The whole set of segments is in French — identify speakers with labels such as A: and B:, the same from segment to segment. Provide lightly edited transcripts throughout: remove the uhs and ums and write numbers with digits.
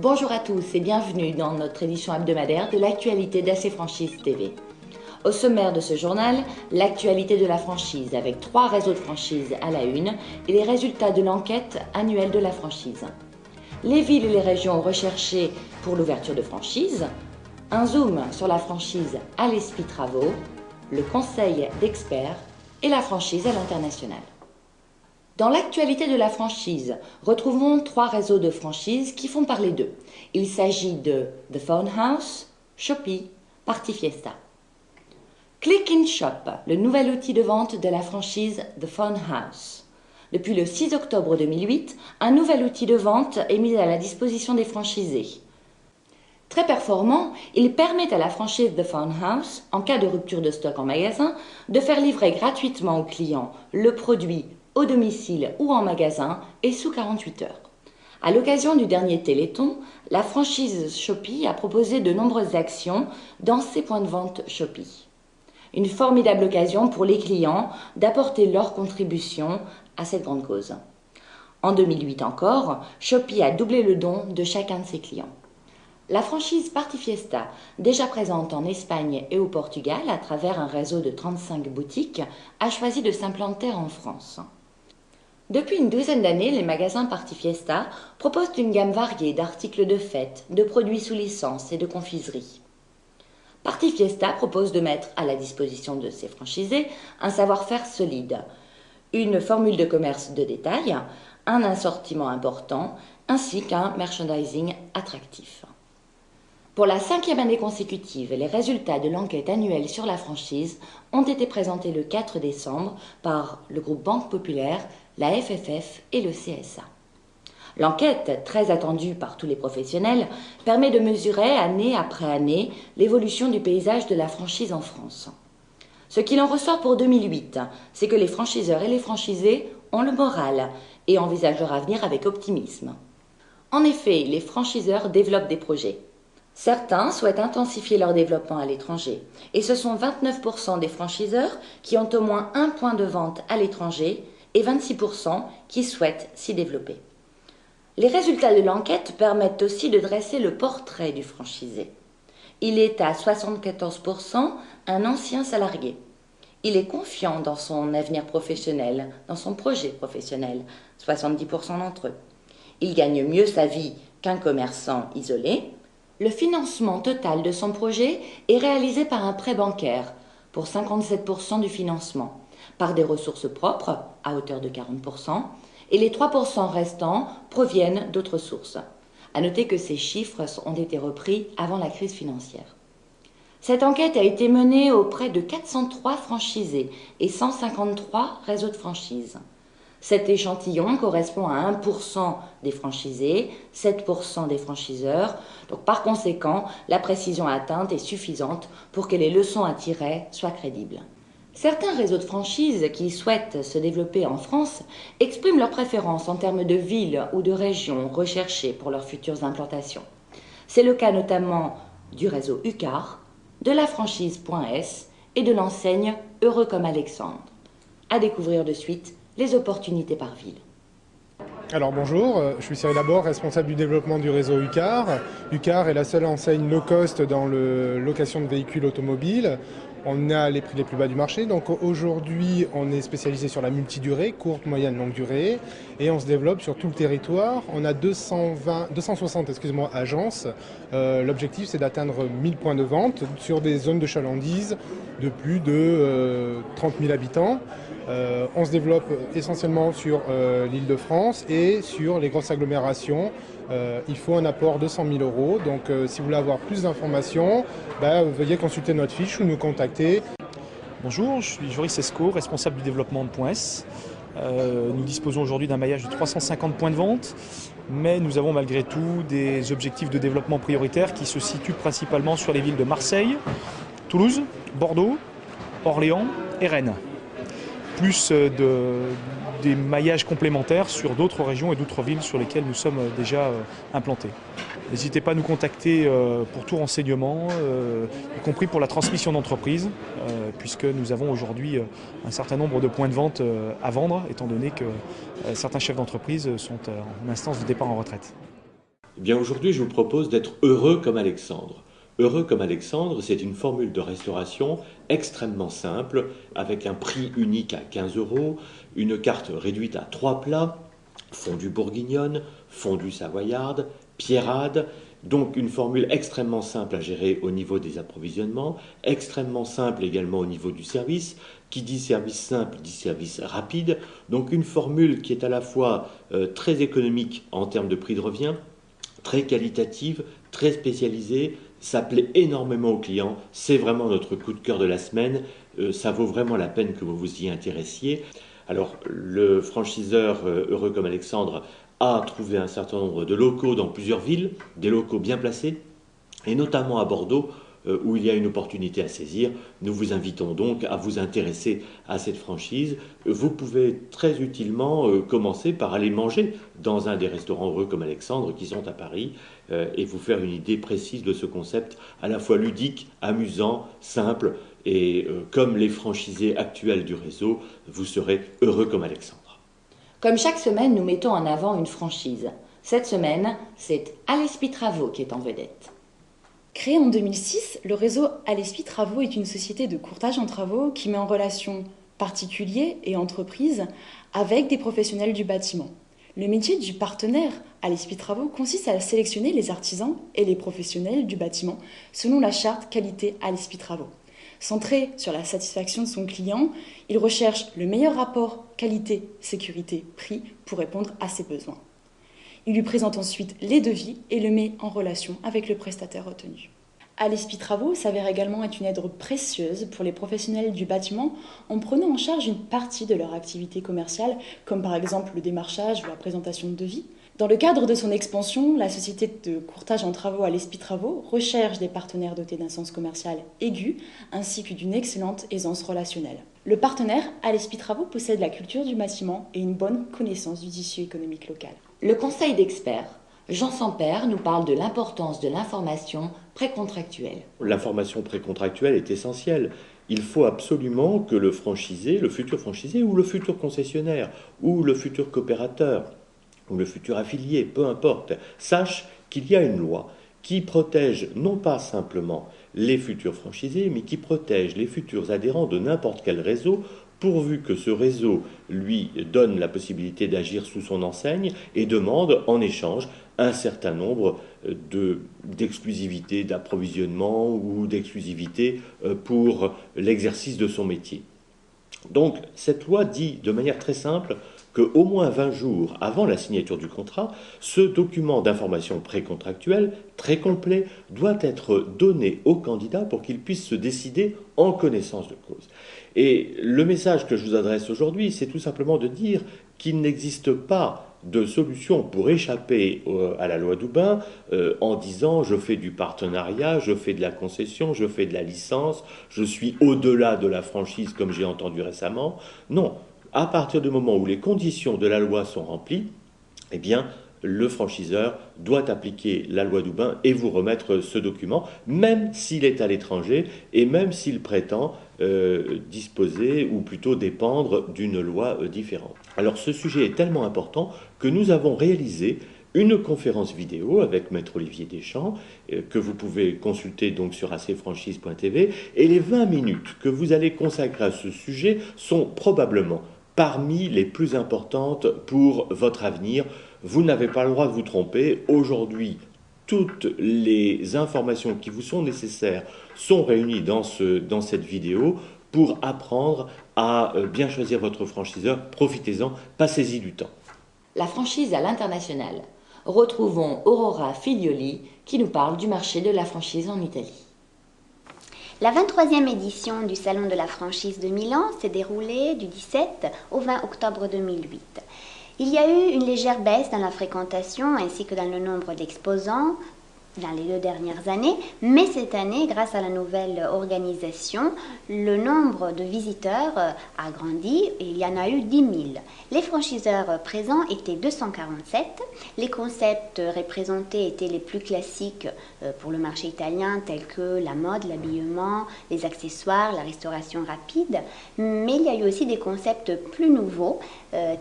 A: Bonjour à tous et bienvenue dans notre édition hebdomadaire de l'actualité d'AC Franchise TV. Au sommaire de ce journal, l'actualité de la franchise avec 3 réseaux de franchise à la une et les résultats de l'enquête annuelle de la franchise. Les villes et les régions recherchées pour l'ouverture de franchise, un zoom sur la franchise Alespi Travaux, le conseil d'experts et la franchise à l'international. Dans l'actualité de la franchise, retrouvons 3 réseaux de franchise qui font parler d'eux. Il s'agit de The Phone House, Shopee, Party Fiesta. Click in Shop, le nouvel outil de vente de la franchise The Phone House. Depuis le 6 octobre 2008, un nouvel outil de vente est mis à la disposition des franchisés. Très performant, il permet à la franchise The Phone House, en cas de rupture de stock en magasin, de faire livrer gratuitement aux clients le produit au domicile ou en magasin et sous 48 heures. À l'occasion du dernier Téléthon, la franchise Shopee a proposé de nombreuses actions dans ses points de vente Shopee. Une formidable occasion pour les clients d'apporter leur contribution à cette grande cause. En 2008 encore, Shopee a doublé le don de chacun de ses clients. La franchise Party Fiesta, déjà présente en Espagne et au Portugal à travers un réseau de 35 boutiques, a choisi de s'implanter en France. Depuis une douzaine d'années, les magasins Party Fiesta proposent une gamme variée d'articles de fête, de produits sous licence et de confiserie. Party Fiesta propose de mettre à la disposition de ses franchisés un savoir-faire solide, une formule de commerce de détail, un assortiment important, ainsi qu'un merchandising attractif. Pour la 5e année consécutive, les résultats de l'enquête annuelle sur la franchise ont été présentés le 4 décembre par le groupe Banque Populaire, la FFF et le CSA. L'enquête, très attendue par tous les professionnels, permet de mesurer année après année l'évolution du paysage de la franchise en France. Ce qu'il en ressort pour 2008, c'est que les franchiseurs et les franchisés ont le moral et envisagent leur avenir avec optimisme. En effet, les franchiseurs développent des projets. Certains souhaitent intensifier leur développement à l'étranger et ce sont 29% des franchiseurs qui ont au moins un point de vente à l'étranger et 26% qui souhaitent s'y développer. Les résultats de l'enquête permettent aussi de dresser le portrait du franchisé. Il est à 74% un ancien salarié. Il est confiant dans son avenir professionnel, dans son projet professionnel, 70% d'entre eux. Il gagne mieux sa vie qu'un commerçant isolé. Le financement total de son projet est réalisé par un prêt bancaire pour 57% du financement, par des ressources propres à hauteur de 40%, et les 3% restants proviennent d'autres sources. À noter que ces chiffres ont été repris avant la crise financière. Cette enquête a été menée auprès de 403 franchisés et 153 réseaux de franchise. Cet échantillon correspond à 1% des franchisés, 7% des franchiseurs. Donc par conséquent, la précision atteinte est suffisante pour que les leçons à tirer soient crédibles. Certains réseaux de franchise qui souhaitent se développer en France expriment leurs préférences en termes de villes ou de régions recherchées pour leurs futures implantations. C'est le cas notamment du réseau UCAR, de la franchise.s et de l'enseigne Heureux comme Alexandre. À découvrir de suite les opportunités par ville.
B: Alors bonjour, je suis Cyril Laborde, responsable du développement du réseau UCAR. UCAR est la seule enseigne low cost dans la location de véhicules automobiles. On a les prix les plus bas du marché, donc aujourd'hui on est spécialisé sur la multidurée, courte, moyenne, longue durée, et on se développe sur tout le territoire. On a 260 agences. L'objectif c'est d'atteindre 1000 points de vente sur des zones de chalandise de plus de 30 000 habitants. On se développe essentiellement sur l'Île-de-France et sur les grosses agglomérations. Il faut un apport de 100 000 €. Donc si vous voulez avoir plus d'informations, veuillez consulter notre fiche ou nous contacter.
C: Bonjour, je suis Joris Esco, responsable du développement de .s. Nous disposons aujourd'hui d'un maillage de 350 points de vente, mais nous avons malgré tout des objectifs de développement prioritaires qui se situent principalement sur les villes de Marseille, Toulouse, Bordeaux, Orléans et Rennes. Plus des maillages complémentaires sur d'autres régions et d'autres villes sur lesquelles nous sommes déjà implantés. N'hésitez pas à nous contacter pour tout renseignement, y compris pour la transmission d'entreprise, puisque nous avons aujourd'hui un certain nombre de points de vente à vendre, étant donné que certains chefs d'entreprise sont en instance de départ en retraite.
D: Eh bien aujourd'hui, je vous propose d'être heureux comme Alexandre. Heureux comme Alexandre, c'est une formule de restauration extrêmement simple, avec un prix unique à 15 €, une carte réduite à 3 plats, fondue bourguignonne, fondue savoyarde, pierrade, donc une formule extrêmement simple à gérer au niveau des approvisionnements, extrêmement simple également au niveau du service. Qui dit service simple dit service rapide, donc une formule qui est à la fois très économique en termes de prix de revient, très qualitative, très spécialisée, ça plaît énormément aux clients, c'est vraiment notre coup de cœur de la semaine, ça vaut vraiment la peine que vous vous y intéressiez. Alors le franchiseur heureux comme Alexandre a trouvé un certain nombre de locaux dans plusieurs villes, des locaux bien placés, et notamment à Bordeaux, où il y a une opportunité à saisir. Nous vous invitons donc à vous intéresser à cette franchise. Vous pouvez très utilement commencer par aller manger dans un des restaurants heureux comme Alexandre qui sont à Paris et vous faire une idée précise de ce concept à la fois ludique, amusant, simple et comme les franchisés actuels du réseau, vous serez heureux comme Alexandre.
A: Comme chaque semaine, nous mettons en avant une franchise. Cette semaine, c'est Alespi Travaux qui est en vedette.
E: Créé en 2006, le réseau Alespi Travaux est une société de courtage en travaux qui met en relation particuliers et entreprises avec des professionnels du bâtiment. Le métier du partenaire Alespi Travaux consiste à sélectionner les artisans et les professionnels du bâtiment selon la charte qualité Alespi Travaux. Centré sur la satisfaction de son client, il recherche le meilleur rapport qualité-sécurité-prix pour répondre à ses besoins. Il lui présente ensuite les devis et le met en relation avec le prestataire retenu. Alespi Travaux s'avère également être une aide précieuse pour les professionnels du bâtiment en prenant en charge une partie de leur activité commerciale, comme par exemple le démarchage ou la présentation de devis. Dans le cadre de son expansion, la société de courtage en travaux Alespi Travaux recherche des partenaires dotés d'un sens commercial aigu ainsi que d'une excellente aisance relationnelle. Le partenaire Alespi Travaux possède la culture du bâtiment et une bonne connaissance du tissu économique local.
A: Le conseil d'experts, Jean Samper, nous parle de l'importance de l'information précontractuelle.
D: L'information précontractuelle est essentielle. Il faut absolument que le franchisé, le futur franchisé ou le futur concessionnaire ou le futur coopérateur ou le futur affilié, peu importe, sache qu'il y a une loi qui protège non pas simplement les futurs franchisés, mais qui protège les futurs adhérents de n'importe quel réseau, pourvu que ce réseau lui donne la possibilité d'agir sous son enseigne et demande en échange un certain nombre d'exclusivité d'approvisionnement ou d'exclusivité pour l'exercice de son métier. Donc cette loi dit de manière très simple qu'au moins 20 jours avant la signature du contrat, ce document d'information précontractuelle très complet doit être donné au candidat pour qu'il puisse se décider en connaissance de cause. Et le message que je vous adresse aujourd'hui, c'est tout simplement de dire qu'il n'existe pas de solution pour échapper à la loi Doubin en disant je fais du partenariat, je fais de la concession, je fais de la licence, je suis au-delà de la franchise comme j'ai entendu récemment. Non, à partir du moment où les conditions de la loi sont remplies, eh bien le franchiseur doit appliquer la loi Doubin et vous remettre ce document, même s'il est à l'étranger et même s'il prétend disposer ou plutôt dépendre d'une loi différente. Alors ce sujet est tellement important que nous avons réalisé une conférence vidéo avec Maître Olivier Deschamps que vous pouvez consulter donc sur acfranchise.tv et les 20 minutes que vous allez consacrer à ce sujet sont probablement parmi les plus importantes pour votre avenir. Vous n'avez pas le droit de vous tromper. Aujourd'hui, toutes les informations qui vous sont nécessaires sont réunies dans cette vidéo pour apprendre à bien choisir votre franchiseur. Profitez-en, passez-y du temps.
A: La franchise à l'international. Retrouvons Aurora Figlioli qui nous parle du marché de la franchise en Italie.
F: La 23e édition du Salon de la franchise de Milan s'est déroulée du 17 au 20 octobre 2008. Il y a eu une légère baisse dans la fréquentation ainsi que dans le nombre d'exposants, dans les 2 dernières années, mais cette année, grâce à la nouvelle organisation, le nombre de visiteurs a grandi et il y en a eu 10 000. Les franchiseurs présents étaient 247. Les concepts représentés étaient les plus classiques pour le marché italien, tels que la mode, l'habillement, les accessoires, la restauration rapide. Mais il y a eu aussi des concepts plus nouveaux,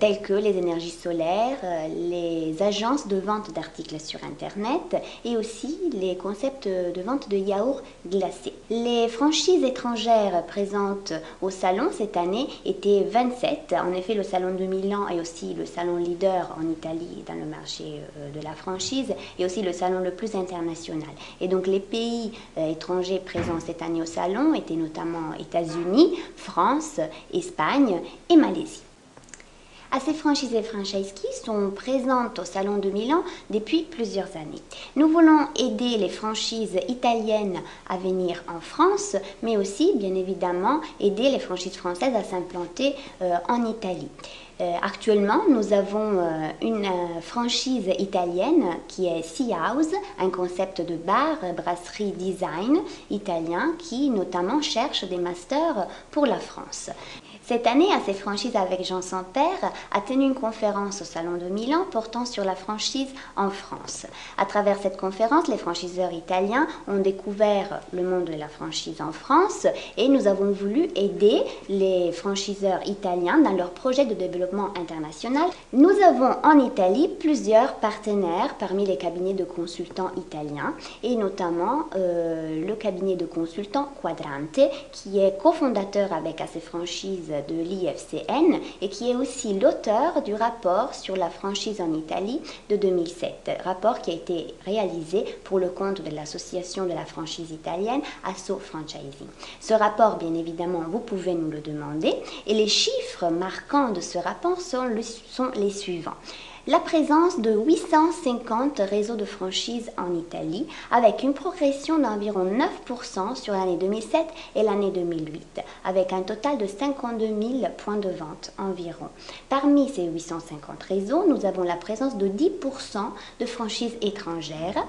F: tels que les énergies solaires, les agences de vente d'articles sur Internet et aussi les concepts de vente de yaourts glacés. Les franchises étrangères présentes au salon cette année étaient 27. En effet, le salon de Milan est aussi le salon leader en Italie dans le marché de la franchise et aussi le salon le plus international. Et donc les pays étrangers présents cette année au salon étaient notamment États-Unis, France, Espagne et Malaisie. AC Franchise et Franchise Ski sont présentes au Salon de Milan depuis plusieurs années. Nous voulons aider les franchises italiennes à venir en France, mais aussi, bien évidemment, aider les franchises françaises à s'implanter en Italie. Actuellement, nous avons une franchise italienne qui est Sea House, un concept de bar, brasserie design italien qui notamment cherche des masters pour la France. Cette année, AC Franchise avec Jean Sampère a tenu une conférence au Salon de Milan portant sur la franchise en France. À travers cette conférence, les franchiseurs italiens ont découvert le monde de la franchise en France et nous avons voulu aider les franchiseurs italiens dans leur projet de développement international. Nous avons en Italie plusieurs partenaires parmi les cabinets de consultants italiens et notamment le cabinet de consultants Quadrante qui est cofondateur avec AC Franchise de l'IFCN et qui est aussi l'auteur du rapport sur la franchise en Italie de 2007, rapport qui a été réalisé pour le compte de l'association de la franchise italienne Asso Franchising. Ce rapport, bien évidemment, vous pouvez nous le demander et les chiffres marquants de ce rapport sont les suivants. La présence de 850 réseaux de franchise en Italie, avec une progression d'environ 9% sur l'année 2007 et l'année 2008, avec un total de 52 000 points de vente environ. Parmi ces 850 réseaux, nous avons la présence de 10% de franchises étrangères,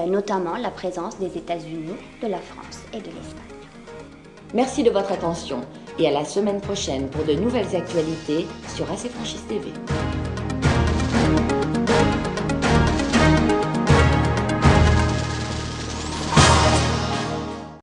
F: notamment la présence des États-Unis, de la France et de l'Espagne.
A: Merci de votre attention et à la semaine prochaine pour de nouvelles actualités sur AC Franchise TV.